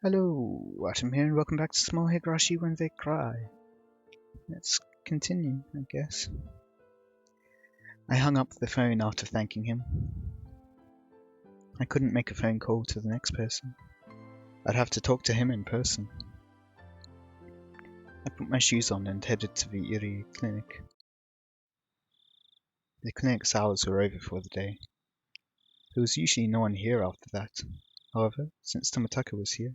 Hello, Watem here, and welcome back to Small Higurashi When They Cry. Let's continue, I guess. I hung up the phone after thanking him. I couldn't make a phone call to the next person. I'd have to talk to him in person. I put my shoes on and headed to the Iri clinic. The clinic's hours were over for the day. There was usually no one here after that. However, since Tomitaka was here,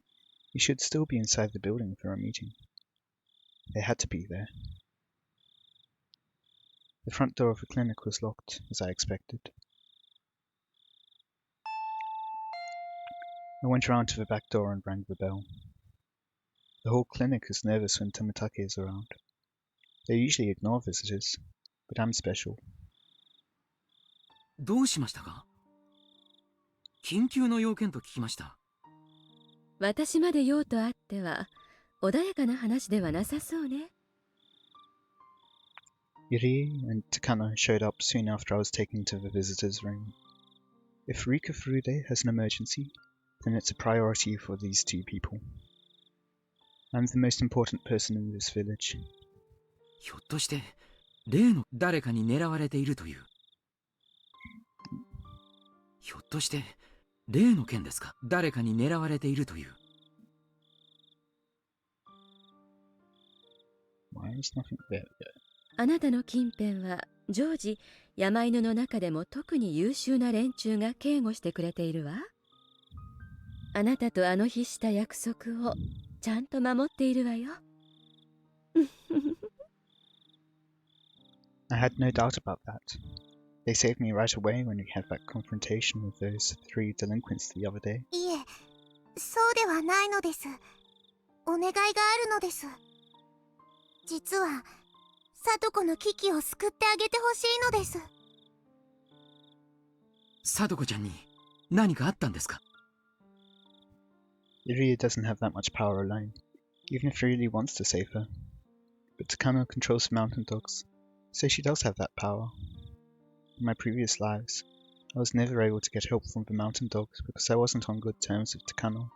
he should still be inside the building for a meeting. They had to be there. The front door of the clinic was locked, as I expected. I went around to the back door and rang the bell. The whole clinic is nervous when Tomitaka is around. They usually ignore visitors, but I'm special. どうしましたか？緊急の要件と聞きました。私まで用とあっては穏やかな話ではなさそうね。Yuri and Takano showed up soon after I was taken to the visitor's room. If Rika Furude has an emergency, then it's a priority for these two people. I'm the most important person in this village. ひょっとして例の誰かに狙われているという。ひょっとして例の件ですか？誰かに狙われているという。Why is nothing there? あなたの近辺は常時山犬の中でも特に優秀な連中が警護してくれているわ。あなたとあの日した約束をちゃんと守っているわよ。I had no doubt about that. They saved me right away when we had that confrontation with those three delinquents the other day. いえ、そうではないのです。お願いがあるのです。実は、聡子の危機を救ってあげてほしいのです。聡子ちゃんに何かあったんですか？ Iria doesn't have that much power alone, even if he really wants to save her. But Takano controls the mountain dogs, so she does have that power. In my previous lives, I was never able to get help from the mountain dogs because I wasn't on good terms with Takano.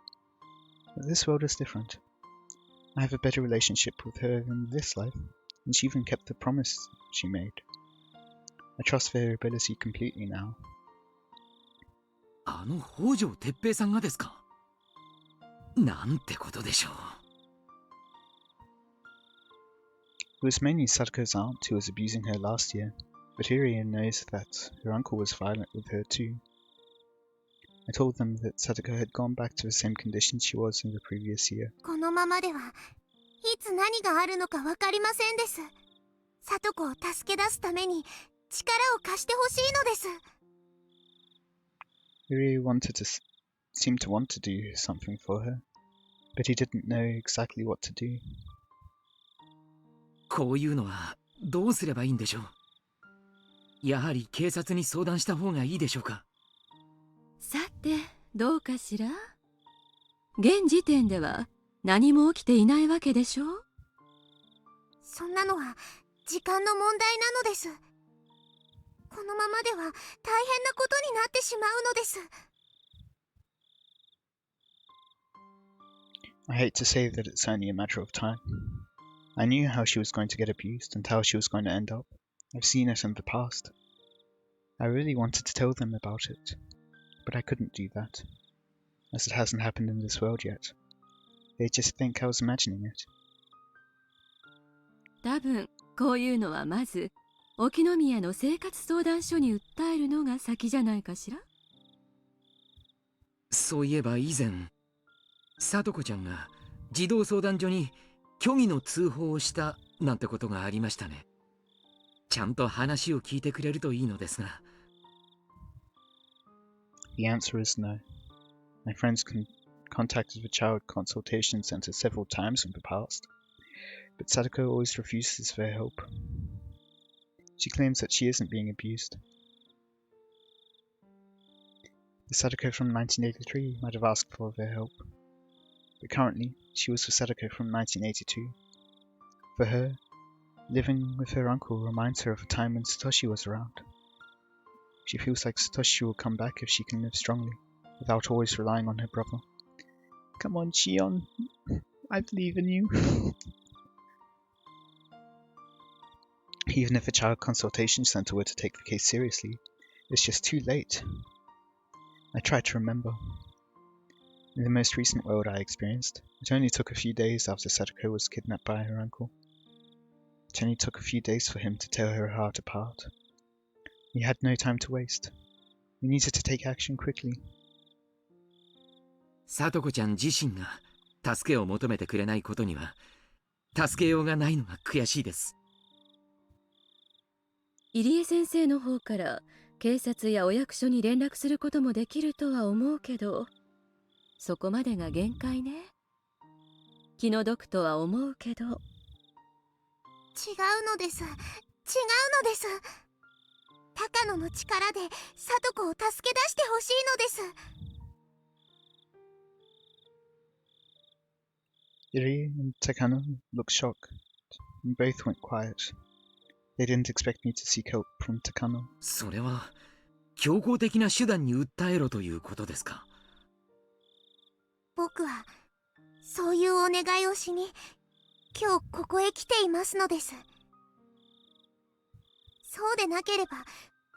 But this world is different. I have a better relationship with her in this life, and she even kept the promise she made. I trust their ability completely now. あの北条哲平さんがですか？なんてことでしょう。It was mainly Sadako's aunt who was abusing her last year, but Iria knows that her uncle was violent with her too. I told them that Sadako had gone back to the same condition she was in the previous year. このままでは、いつ何があるのかわかりませんです。聡子を助け出すために力を貸してほしいのです。Iria seemed to want to do something for her, but he didn't know exactly what to do. こういうのはどうすればいいんでしょう。やはり警察に相談した方がいいでしょうか。さて、どうかしら。現時点では何も起きていないわけでしょう。そんなのは時間の問題なのです。このままでは大変なことになってしまうのです。I hate to say that it's only a matter of time. I knew how she was going to get abused and how she was going to end up. I've seen it in the past. I really wanted to tell them about it, but I couldn't do that, as it hasn't happened in this world yet. They just think I was imagining it. 多分こういうのはまず沖宮の生活相談所に訴えるのが先じゃないかしら。そういえば以前、聡子ちゃんが児童相談所に虚偽の通報をしたなんてことがありましたね。ちゃんと話を聞いてくれるといいのですが。The answer is no. My friends contacted the Child Consultation Center several times in the past, but Sadako always refuses their help. She claims that she isn't being abused. The Sadako from 1983 might have asked for their help, but currently she was the Sadako from 1982. For her, living with her uncle reminds her of a time when Satoshi was around. She feels like Satoshi will come back if she can live strongly, without always relying on her brother. Come on, Shion. I believe in you. Even if a child consultation center were to take the case seriously, it's just too late. I tried to remember. In the most recent world I experienced, it only took a few days after Sadako was kidnapped by her uncle. It only took a few days for him to tear her heart apart. We had no time to waste. We needed to take action quickly. さとこちゃん自身が助けを求めてくれないことには助けようがないのが悔しいです。入江先生の方から警察やお役所に連絡することもできるとは思うけど、そこまでが限界ね。気の毒とは思うけど。違うのです。高野の力で聡子を助け出してほしいのです。Iri and Takano looked shocked, and both went quiet. They didn't expect me to seek help from Takano. それは強硬的な手段に訴えろということですか？僕はそういうお願いをしに今日ここへ来ていますのです。そうでなければ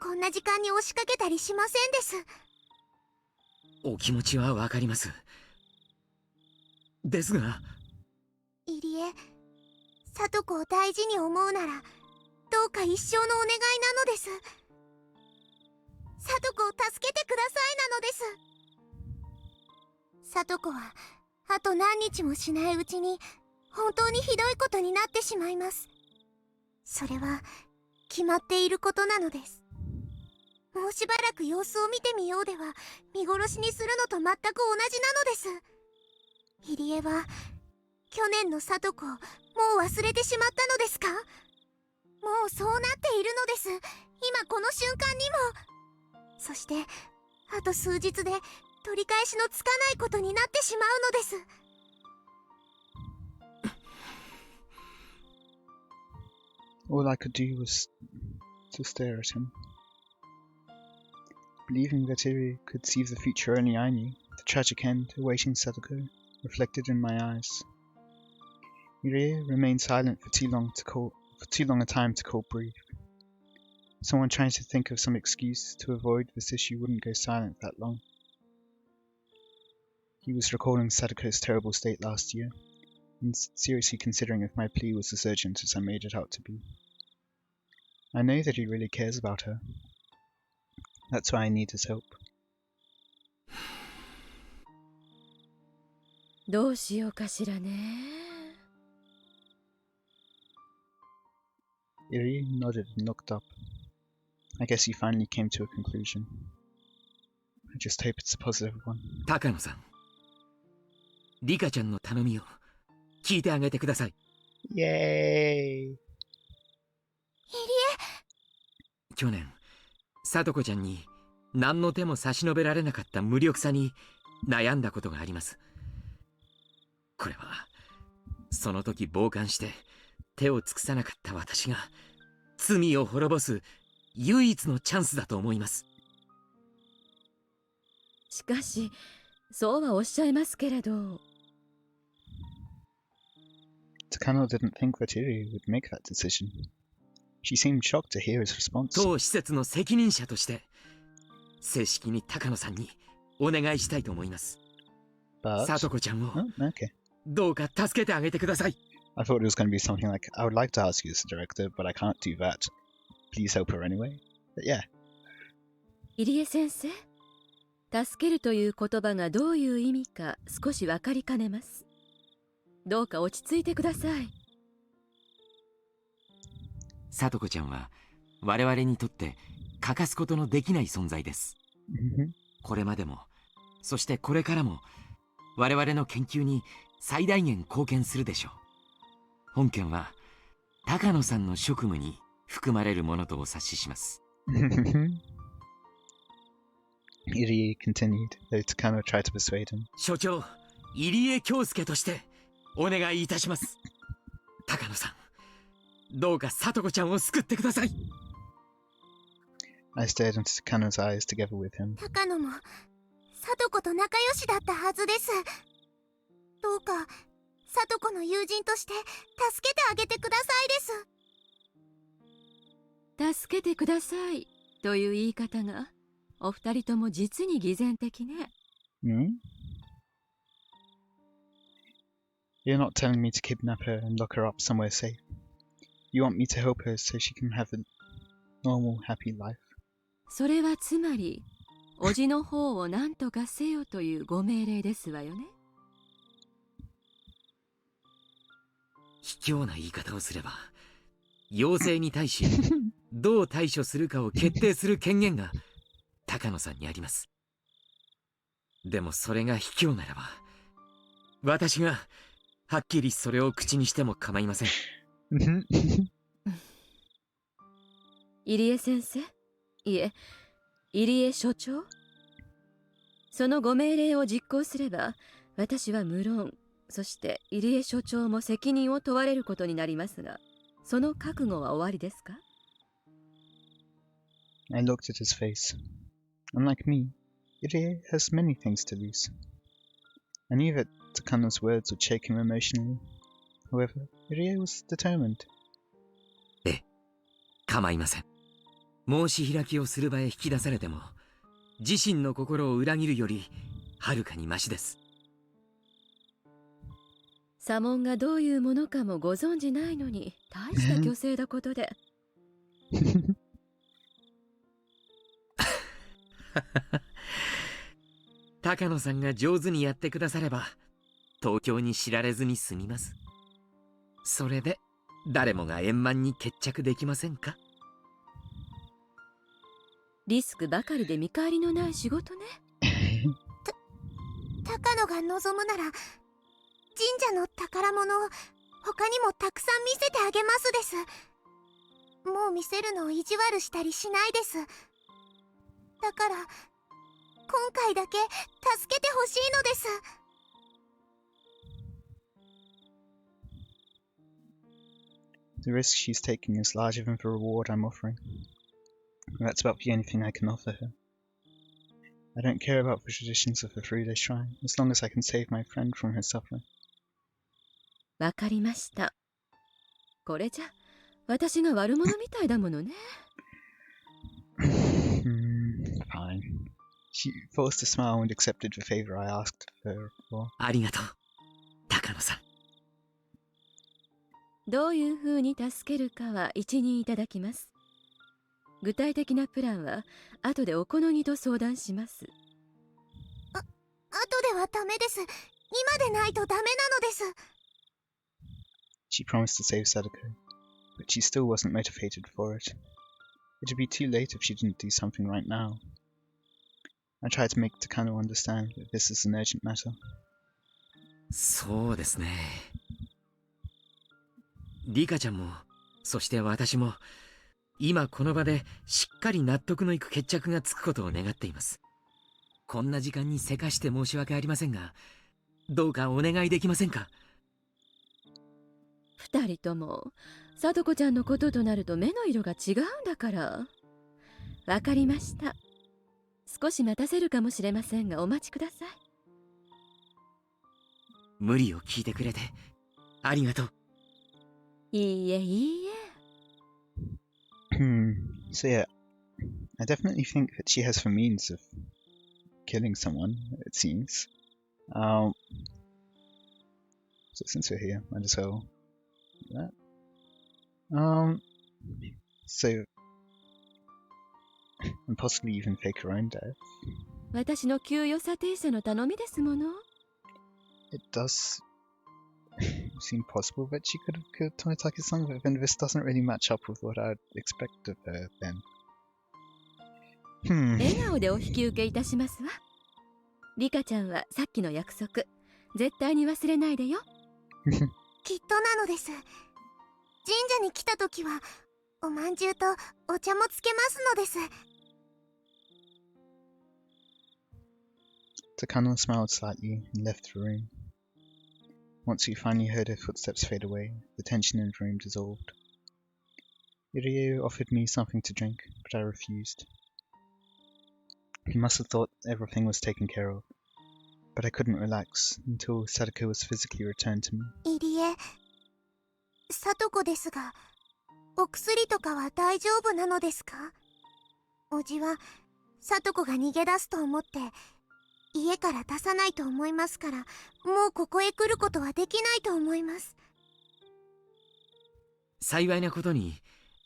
こんな時間に押しかけたりしませんです。お気持ちはわかります。ですが、入江、聡子を大事に思うならどうか一生のお願いなのです。聡子を助けてくださいなのです。聡子はあと何日もしないうちに本当にひどいことになってしまいます。それは決まっていることなのです。もうしばらく様子を見てみようでは見殺しにするのと全く同じなのです。入江は去年の聡子をもう忘れてしまったのですか？もうそうなっているのです。今この瞬間にも。そしてあと数日で取り返しのつかないことになってしまうのです。All I could do was to stare at him. Believing that Iri could see the future only I knew, the tragic end awaiting Sadako reflected in my eyes. Iri remained silent for too long a time to call brief. Someone trying to think of some excuse to avoid this issue wouldn't go silent that long. He was recalling Sadako's terrible state last year, and seriously considering if my plea was as urgent as I made it out to be. I know that he really cares about her. That's why I need his help. どうしようかしらね。Iri nodded and looked up. I guess he finally came to a conclusion. I just hope it's a positive one. 高野さん、リカちゃんの頼みを聞いてあげてください。Yay! 去年、聡子ちゃんに何の手も差し伸べられなかった無力さに悩んだことがあります。これはその時傍観して手を尽くさなかった私が罪を滅ぼす唯一のチャンスだと思います。しかしそうはおっしゃいますけれど。Takano didn't think that Iri would make that decision. She seemed shocked to hear his response. 当施設の責任者として正式に高野さんにお願いしたいと思います。聡子ちゃんをどうか助けてあげてください。I thought it was going to be something like, I would like to ask you as a director, but I can't do that. Please help her anyway. But yeah. 入江先生、助けるという言葉がどういう意味か少し分かりかねます。どうか落ち着いてください。聡子ちゃんは我々にとって欠かすことのできない存在です。これまでも、そしてこれからも我々の研究に最大限貢献するでしょう。本件は高野さんの職務に含まれるものとお察しします。Iri continued, though Takano tried to persuade him. 所長、入江京介としてお願いいたします。高野さん、どうか聡子ちゃんを救ってください。I stared into Takano's eyes together with him. 高野も聡子と仲良しだったはずです。聡子の友人として助けてあげてくださいです。助けてくださいという言い方がお二人とも実に偽善的ね。You're not telling me to kidnap her and lock her up somewhere safe. You want me to help her so she can have a normal, happy life. それはつまり、叔父の方を何とかせよというご命令ですわよね。卑怯な言い方をすれば、妖精に対しどう対処するかを決定する権限が高野さんにあります。でもそれが卑怯ならば、私がはっきりそれを口にしても構いません。入江先生、いえ、入江所長。そのご命令を実行すれば、私は無論、そして入江所長も責任を問われることになりますが、その覚悟は終わりですか？ I looked at his face. Unlike me, Irie has many things to lose. I knew that Takano's words would shake him emotionally. However, Irie was determined. ええ、構いません。申し開きをする場へ引き出されても、自身の心を裏切るよりはるかにマシです。左門がどういうものかもご存じないのに、大した虚勢だことで。高野さんが上手にやってくだされば、東京に知られずに済みます。それで誰もが円満に決着できませんか？リスクばかりで見返りのない仕事ね。高野が望むなら、神社の宝物を他にもたくさん見せてあげますです。もう見せるのを意地悪したりしないです。だから今回だけ助けてほしいのです。The risk she's taking is larger than the reward I'm offering. That's about the only thing I can offer her. I don't care about the traditions of the Three-Day Shrine, as long as I can save my friend from her suffering. わかりました。これじゃ私が悪者みたいだものね。Fine. She forced a smile and accepted the favor I asked her for. ありがとう、高野さん。どういう風に助けるかは一任いただきます。具体的なプランは後でお好みと相談します。後ではダメです。今でないとダメなのです。She promised to save Sadako, but she still wasn't motivated for it. It'd be too late if she didn't do something right now. I tried to make Takano understand that this is an urgent matter. そうですね。リカちゃんも、そして私も、今この場でしっかり納得のいく決着がつくことを願っています。こんな時間にせかして申し訳ありませんが、どうかお願いできませんか？二人とも聡子ちゃんのこととなると目の色が違うんだから。わかりました。少し待たせるかもしれませんがお待ちください。無理を聞いてくれてありがとう。いいえいいえ。So yeah, I definitely think that she has the means of killing someone, it seems. So since we're here, might as well do that. So and possibly even fake her own death. 私の給与査定者の頼みですもの。It does seem possible that she could have killed Tomitaki-san, but then this doesn't really match up with what I'd expect of her then. 笑顔でお引き受けいたしますわ。リカちゃんはさっきの約束、絶対に忘れないでよ。きっとなのです。神社に来た時はおまんじゅうとお茶もつけますのです。Takano smiled slightly and left the room. Once we finally heard her footsteps fade away, the tension in the room dissolved. Iryu offered me something to drink, but I refused. He must have thought everything was taken care of. but I couldn't relax until Sadako was physically returned to me. いりえ、聡子ですが、お薬とかは大丈夫なのですか？おじは聡子が逃げ出すと思って家から出さないと思いますから、もうここへ来ることはできないと思います。幸いなことに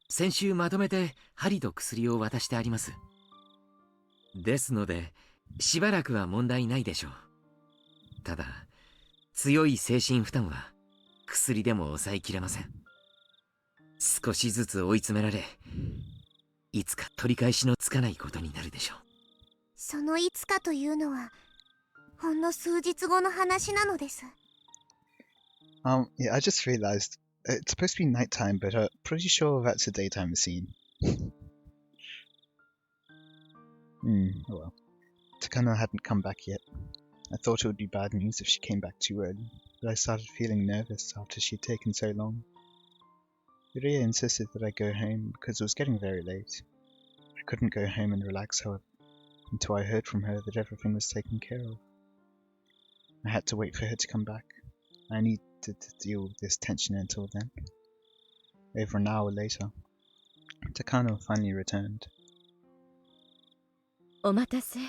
先週まとめて針と薬を渡してあります。ですのでしばらくは問題ないでしょう。ただ強い精神負担は薬でも抑えきれません。少しずつ追い詰められ、いつか取り返しのつかないことになるでしょう。そのいつかというのはほんの数日後の話なのです。Yeah, I just realized it's supposed to be nighttime, but pretty sure that's a daytime scene. Oh well. Takano hadn't come back yet. I thought it would be bad news if she came back too early, but I started feeling nervous after she had taken so long. Yuria insisted that I go home because it was getting very late. I couldn't go home and relax, however, until I heard from her that everything was taken care of. I had to wait for her to come back. I needed to deal with this tension until then. Over an hour later, Takano finally returned. お待たせ。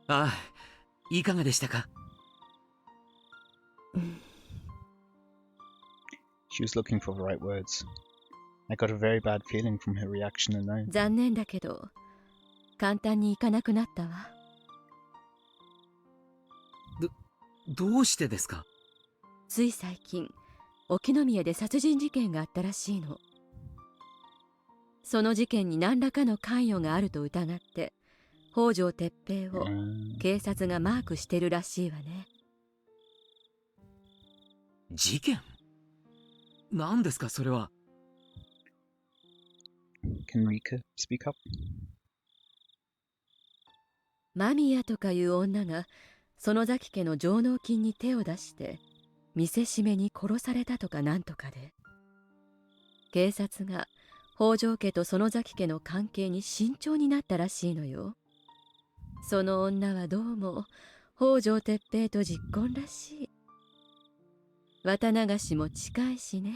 ああ、いかがでしたか？ She was looking for the right words. I got a very bad feeling from her reaction alone. 残念だけど簡単にいかなくなったわ。どうしてですか？つい最近沖宮で殺人事件があったらしいの。その事件に何らかの関与があると疑って北条哲平を警察がマークしてるらしいわね。事件？何ですかそれは。 Can Rika speak up? 間宮とかいう女が園崎家の上納金に手を出して見せしめに殺されたとかなんとかで、警察が北条家と園崎家の関係に慎重になったらしいのよ。その女はどうも北条哲平と実婚らしい。綿流しも近いしね。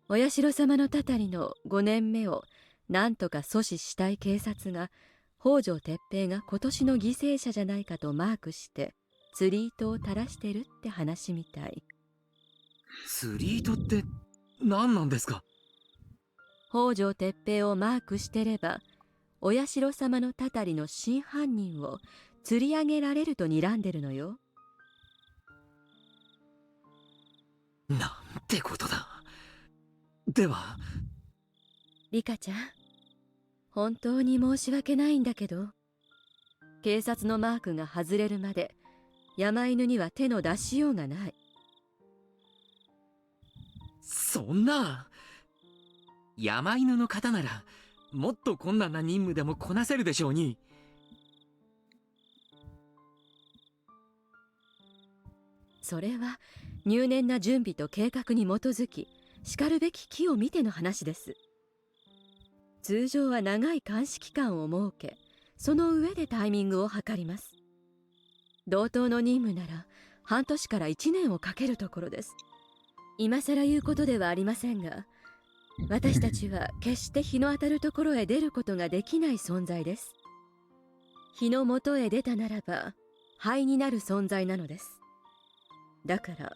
お社様のたたりの5年目をなんとか阻止したい警察が北条哲平が今年の犠牲者じゃないかとマークして釣り糸を垂らしてるって話みたい。釣り糸って何なんですか？北条哲平をマークしてればお社様のたたりの真犯人を釣り上げられると睨んでるのよ。なんてことだ。ではリカちゃん、本当に申し訳ないんだけど、警察のマークが外れるまで山犬には手の出しようがない。そんな、山犬の方ならもっと困難な任務でもこなせるでしょうに。それは入念な準備と計画に基づきしかるべき機を見ての話です。通常は長い監視期間を設け、その上でタイミングを測ります。同等の任務なら半年から1年をかけるところです。今更言うことではありませんが、私たちは決して日の当たるところへ出ることができない存在です。日の元へ出たならば灰になる存在なのです。だから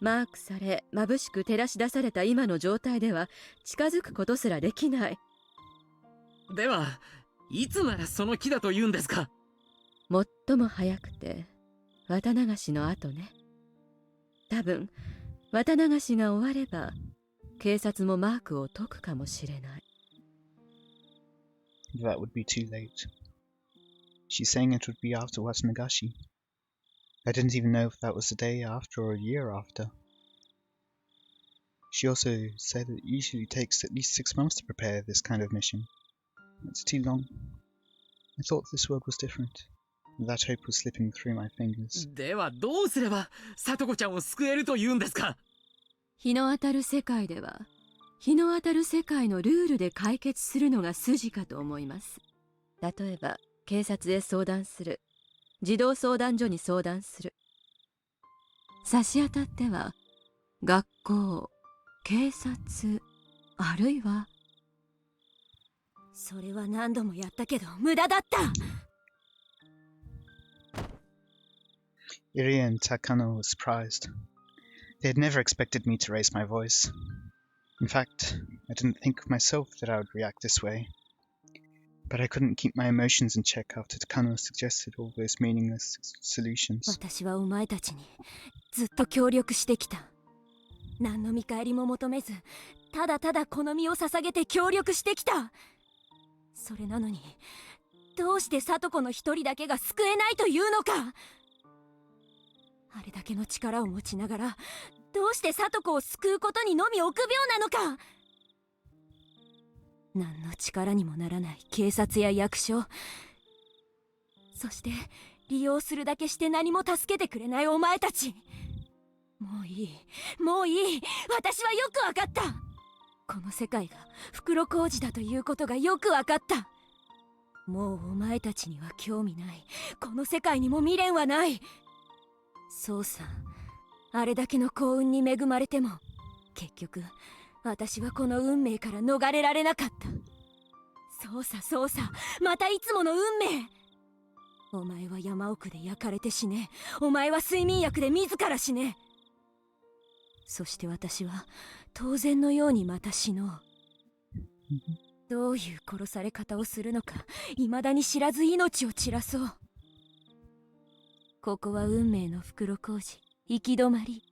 マークされ眩しく照らし出された今の状態では近づくことすらできない。ではいつならその木だと言うんですか？最も早くて綿流しの後ね。多分綿流しが終われば警察もマークを解くかもしれない。That would be too late. She's saying it would be after Watem. I didn't even know if that was a day after or a year after. She also said it usually takes at least 6 months to prepare this kind of mission. It's too long. I thought this world was different. That hope was slipping through my fingers. ではどうすれば聡子ちゃんを救えると言うんですか？日の当たる世界では日の当たる世界のルールで解決するのが筋かと思います。例えば警察へ相談する。児童相談所に相談する。差し当たっては学校、警察、あるいは。それは何度もやったけど無駄だった。Irie and Takano were surprised. They had never expected me to raise my voice. In fact, I didn't think of myself that I would react this way. But I couldn't keep my emotions in check after Takano suggested all those meaningless solutions. 私はお前たちにずっと協力してきた。何の見返りも求めず、ただただこの身を捧げて協力してきた。それなのに、どうして聡子の一人だけが救えないというのか。あれだけの力を持ちながら、どうして聡子を救うことにのみ臆病なのか。何の力にもならない警察や役所、そして利用するだけして何も助けてくれないお前たち。もういい、もういい。私はよくわかった。この世界が袋小路だということがよくわかった。もうお前たちには興味ない。この世界にも未練はない。そうさ、あれだけの幸運に恵まれても結局私はこの運命から逃れられなかった。そうさそうさ、またいつもの運命。お前は山奥で焼かれて死ね。お前は睡眠薬で自ら死ね。そして私は当然のようにまた死のう。どういう殺され方をするのか未だに知らず命を散らそう。ここは運命の袋小路、行き止まり。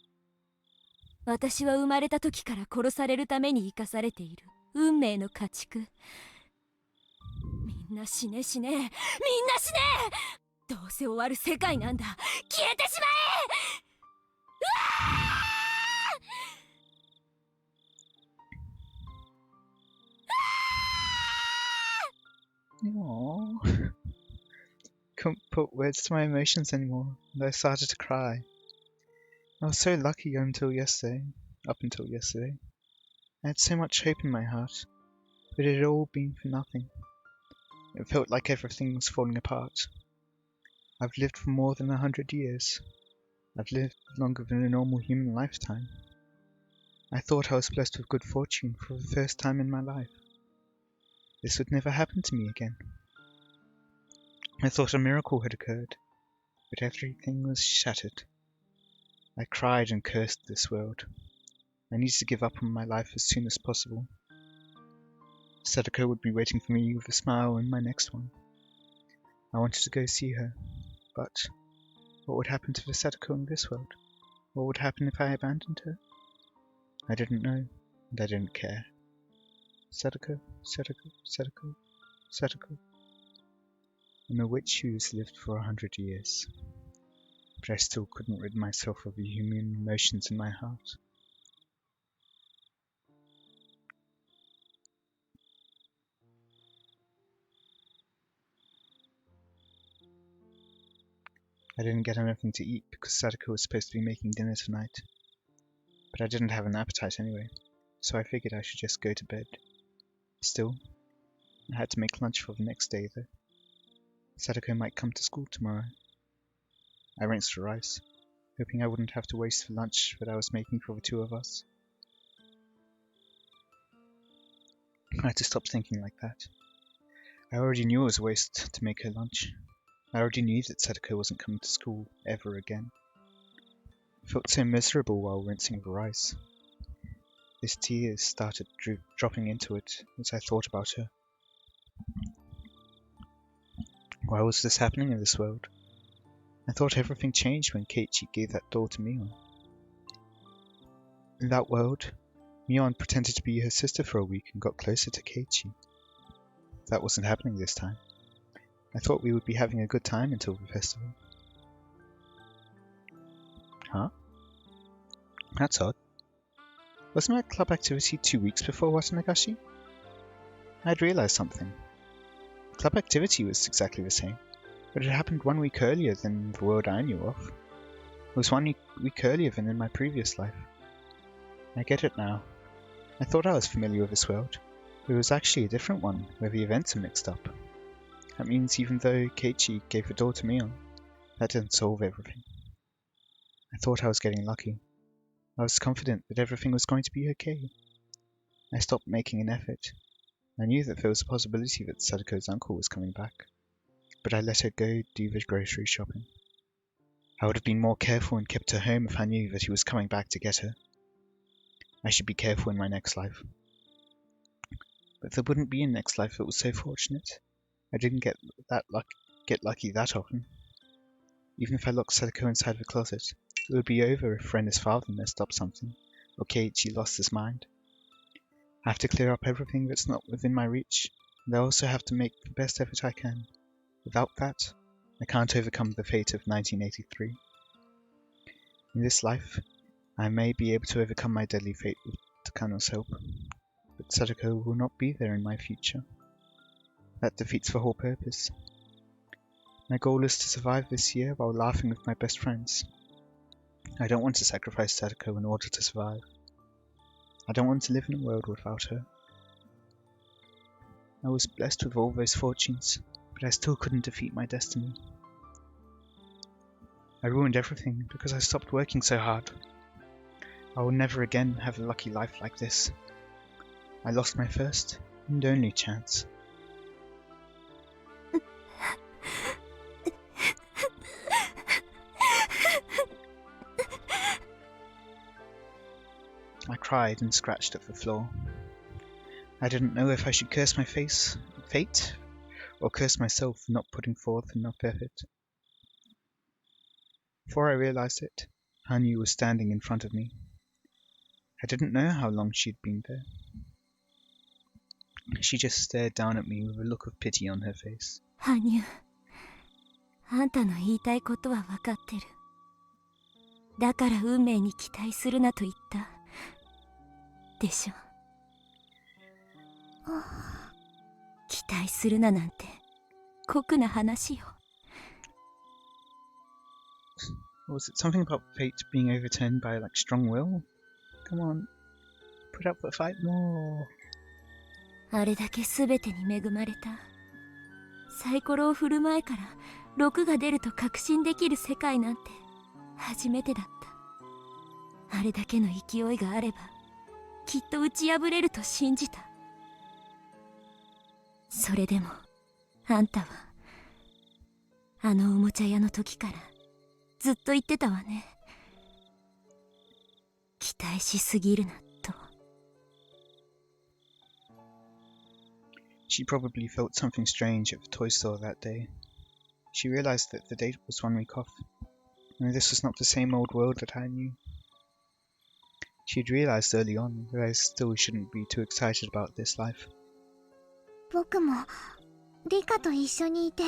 私は生まれた時から殺されるために生かされている運命の家畜。みんな死ね死ね、みんな死ね。どうせ終わる世界なんだ。消えてしまえ。Aww. Couldn't put words to my emotions anymore, and I started to cry. I was so lucky up until yesterday. I had so much hope in my heart, but it had all been for nothing. It felt like everything was falling apart. I've lived for more than 100 years. I've lived longer than a normal human lifetime. I thought I was blessed with good fortune for the first time in my life. This would never happen to me again. I thought a miracle had occurred, but everything was shattered. I cried and cursed this world. I needed to give up on my life as soon as possible. Sadako would be waiting for me with a smile in my next one. I wanted to go see her, but what would happen to the Sadako in this world? What would happen if I abandoned her? I didn't know, and I didn't care. Sadako, Sadako, Sadako, Sadako. I'm a witch who has lived for 100 years, but I still couldn't rid myself of the human emotions in my heart. I didn't get anything to eat because Sadako was supposed to be making dinner tonight, but I didn't have an appetite anyway, so I figured I should just go to bed. Still, I had to make lunch for the next day though. Sadako might come to school tomorrow. I rinsed the rice, hoping I wouldn't have to waste the lunch that I was making for the two of us. I had to stop thinking like that. I already knew it was a waste to make her lunch. I already knew that Sadako wasn't coming to school ever again. I felt so miserable while rinsing the rice. These tears started dropping into it as I thought about her. Why was this happening in this world? I thought everything changed when Keiichi gave that doll to Mion. In that world, Mion pretended to be her sister for a week and got closer to Keiichi. That wasn't happening this time. I thought we would be having a good time until the festival. Huh? That's odd. Wasn't my club activity 2 weeks before Watem? I'd realised something. Club activity was exactly the same, but it happened 1 week earlier than the world I knew of. It was 1 week earlier than in my previous life. I get it now. I thought I was familiar with this world, but it was actually a different one, where the events are mixed up. That means even though Keiichi gave the door to Mion, that didn't solve everything. I thought I was getting lucky. I was confident that everything was going to be okay. I stopped making an effort. I knew that there was a possibility that Sadako's uncle was coming back, but I let her go do the grocery shopping. I would have been more careful and kept her home if I knew that he was coming back to get her. I should be careful in my next life. But there wouldn't be a next life that was so fortunate. I didn't get lucky that often. Even if I locked Sadako inside the closet, it would be over if Ren's father messed up something, or Keiichi lost his mind. I have to clear up everything that's not within my reach, and I also have to make the best effort I can. Without that, I can't overcome the fate of 1983. In this life, I may be able to overcome my deadly fate with Takano's help, but Sadako will not be there in my future. That defeats the whole purpose. My goal is to survive this year while laughing with my best friends. I don't want to sacrifice Sadako in order to survive. I don't want to live in a world without her. I was blessed with all those fortunes, but I still couldn't defeat my destiny. I ruined everything because I stopped working so hard. I will never again have a lucky life like this. I lost my first and only chance. I cried and scratched at the floor. I didn't know if I should curse my fate, or curse myself for not putting forth enough effort. Before I realized it, Hanyu was standing in front of me. I didn't know how long she'd been there. She just stared down at me with a look of pity on her face. 羽生、あんたの言いたいことは分かってる。だから運命に期待するなと言った。でしょ。期待するななんて酷な話よ。Was it something about fate being overturned by strong will? Come on, put up the fight more. あれだけ全てに恵まれた。サイコロを振る前から6が出ると確信できる世界なんて初めてだった。あれだけの勢いがあればきっと打ち破れると信じた。それでもあんたはあのおもちゃ屋の時からずっと言ってたわね。期待しすぎるなと。She probably felt something strange at the toy store that day. She realized that the date was 1 week off, and this was not the same old world that I knew. She had realized early on that I still shouldn't be too excited about this life. 僕もリカと一緒にいて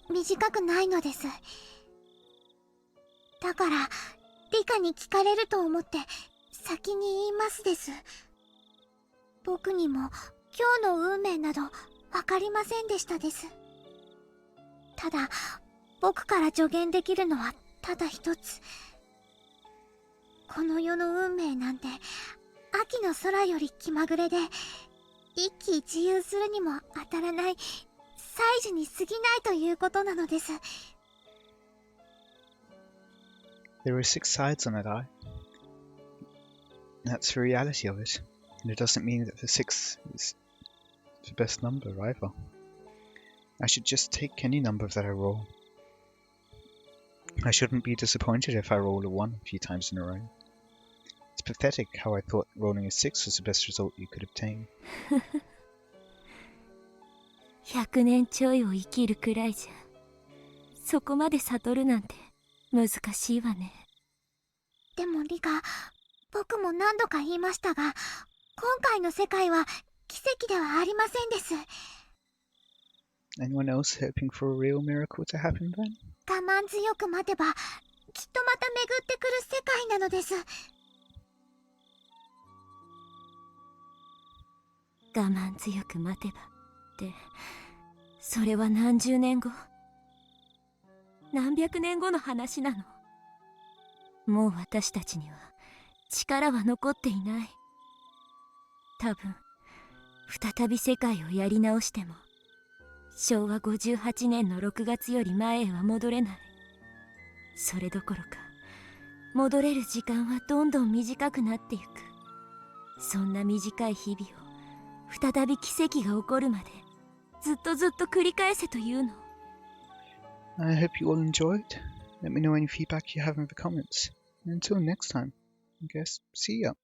短くないのです。だからリカに聞かれると思って先に言いますです。僕にも今日の運命など分かりませんでしたです。ただ僕から助言できるのはただ一つ。この世の運命なんて秋の空より気まぐれで一喜一憂するにも当たらない祭事に過ぎないということなのです。There are 6 sides on a die. That's the reality of it, and it doesn't mean that the 6 is the best number either. I should just take any number that I roll. I shouldn't be disappointed if I roll a 1 a few times in a row. It's pathetic how I thought rolling a 6 was the best result you could obtain. 100年ちょいを生きるくらいじゃそこまで悟るなんて難しいわね。でもリカ、僕も何度か言いましたが、今回の世界は奇跡ではありませんです。Anyone else hoping for a real miracle to happen then? 我慢強く待てばきっとまた巡ってくる世界なのです。我慢強く待てばってそれは何十年後何百年後の話なの。もう私たちには力は残っていない。多分再び世界をやり直しても昭和58年の6月より前へは戻れない。それどころか戻れる時間はどんどん短くなっていく。そんな短い日々を再び奇跡が起こるまでずっとずっと繰り返せというの。 I hope you all enjoyed. Let me know any feedback you have in the comments. And until next time, I guess, see ya.